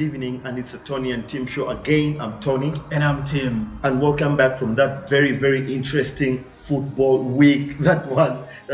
good evening, and it's a Tony and Tim show again. I'm Tony. And I'm Tim. And welcome back from that very, very interesting football week that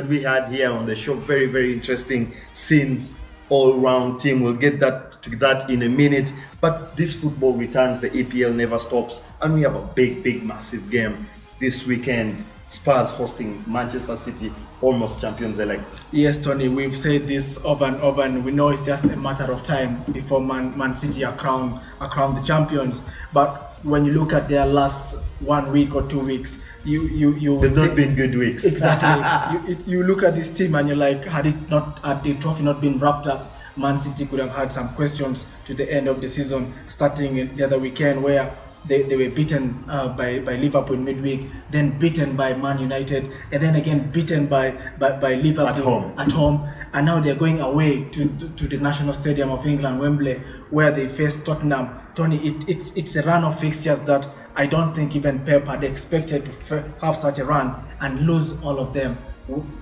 we had here on the show. Very, very interesting scenes all round. Tim, we'll get to that in a minute. But this football returns, the EPL never stops, and we have a big, massive game this weekend. Spurs hosting Manchester City, almost champions elect. Yes, Tony, we've said this over and over, and we know it's just a matter of time before Man City are crowned the champions. But when you look at their last 1 week or 2 weeks, they've not been good weeks. Exactly. you look at this team and you're like, had the trophy not been wrapped up, Man City could have had some questions to the end of the season, starting the other weekend where they were beaten by Liverpool in midweek, then beaten by Man United, and then again beaten by Liverpool at home. And now they're going away to the National Stadium of England, Wembley, where they face Tottenham. Tony, it's a run of fixtures that I don't think even Pep had expected to have such a run and lose all of them.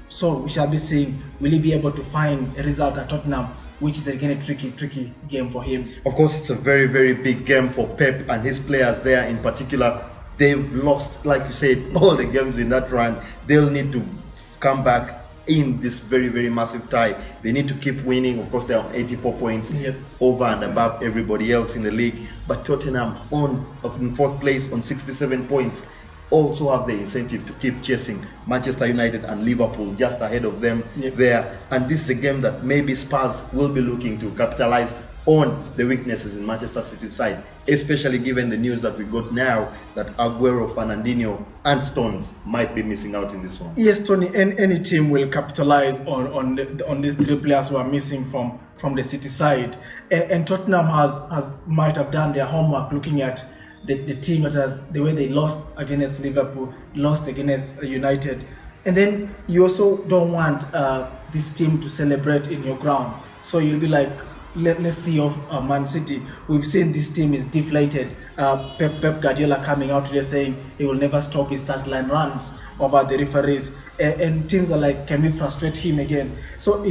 So we shall be seeing, will he be able to find a result at Tottenham, which is again a tricky game for him. Of course, it's a very, very big game for Pep and his players there in particular. They've lost, like you said, all the games in that run. They'll need to come back in this very, very massive tie. They need to keep winning. Of course, they're on 84 points, over and above everybody else in the league. But Tottenham up in fourth place on 67 points. Also have the incentive to keep chasing Manchester United and Liverpool just ahead of them there. And this is a game that maybe Spurs will be looking to capitalize on the weaknesses in Manchester City's side, especially given the news that we got now that Aguero, Fernandinho and Stones might be missing out in this one. Yes, Tony, any team will capitalize on these three players who are missing from the City side. And Tottenham might have done their homework looking at the team that has the way they lost against Liverpool, lost against United, and then you also don't want this team to celebrate in your ground. So you'll be like, let's see of Man City. We've seen this team is deflated. Pep Guardiola coming out today saying he will never stop his touchline runs over the referees, and teams are like, can we frustrate him again? So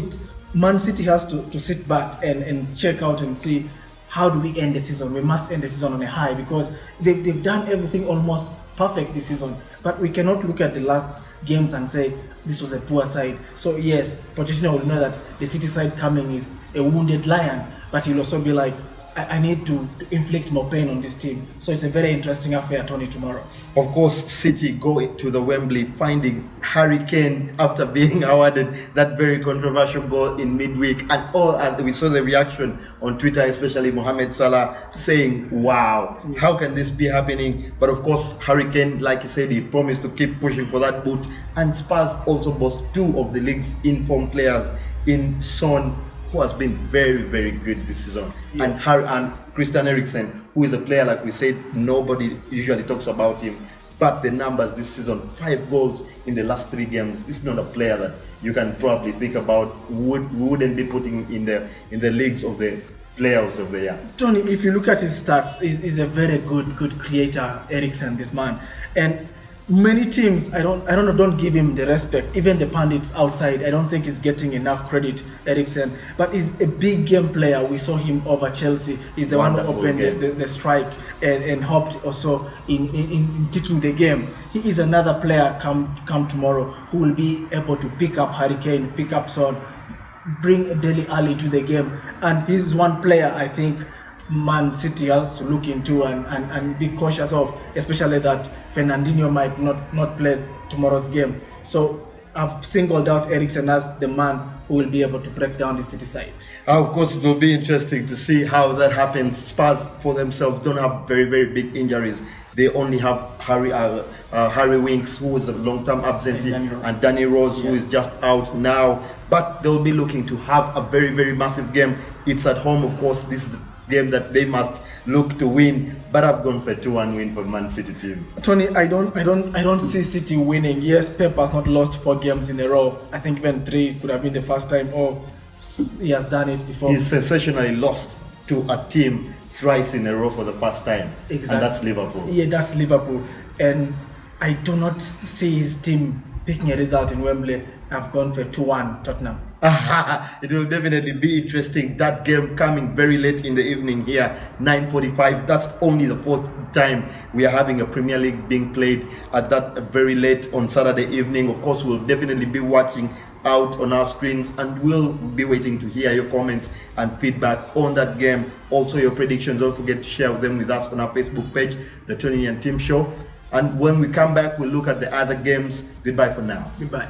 Man City has to sit back and check out and see, how do we end the season? We must end the season on a high, because they've done everything almost perfect this season. But we cannot look at the last games and say this was a poor side. So yes, Pochettino will know that the City side coming is a wounded lion, but he'll also be like, I need to inflict more pain on this team. So it's a very interesting affair, Tony, tomorrow. Of course, City go to the Wembley, finding Harry Kane after being awarded that very controversial goal in midweek. And we saw the reaction on Twitter, especially Mohamed Salah, saying, wow, how can this be happening? But of course, Harry Kane, like he said, he promised to keep pushing for that boot. And Spurs also boast two of the league's informed players in Son, who has been very, very good this season, and Christian Eriksen, who is a player, like we said, nobody usually talks about him, but the numbers this season, 5 goals in the last 3 games. This is not a player that you can probably think about wouldn't be putting in the leagues of the players of the year. Tony, if you look at his stats, he's a very good creator, Eriksen, this man. And many teams, I don't give him the respect. Even the pundits outside, I don't think he's getting enough credit, Eriksen. But he's a big game player. We saw him over Chelsea. He's the one who opened the strike and helped also in taking the game. He is another player come tomorrow who will be able to pick up Harry Kane, pick up Son, bring Dele Alli to the game. And he's one player I think Man City has to look into and be cautious of, especially that Fernandinho might not play tomorrow's game. So I've singled out Eriksen as the man who will be able to break down the City side. Of course, it will be interesting to see how that happens. Spurs for themselves don't have very, very big injuries. They only have Harry Winks, who is a long-term absentee, and Danny Rose, who is just out now. But they'll be looking to have a very, very massive game. It's at home, of course. This is the game that they must look to win, but I've gone for a 2-1 win for Man City team. Tony, I don't see City winning. Yes, Pep has not lost 4 games in a row. I think even 3 could have been the first time, or he has done it before. He's sensationally lost to a team thrice in a row for the first time. Exactly. And that's Liverpool. Yeah, that's Liverpool. And I do not see his team picking a result in Wembley. I've gone for 2-1 Tottenham. It will definitely be interesting. That game coming very late in the evening here, 9:45. That's only the fourth time we are having a Premier League being played at that very late on Saturday evening. Of course, we'll definitely be watching out on our screens, and we'll be waiting to hear your comments and feedback on that game. Also, your predictions, don't forget to share them with us on our Facebook page, the Tonny and Tim Show. And when we come back, we'll look at the other games. Goodbye for now. Goodbye.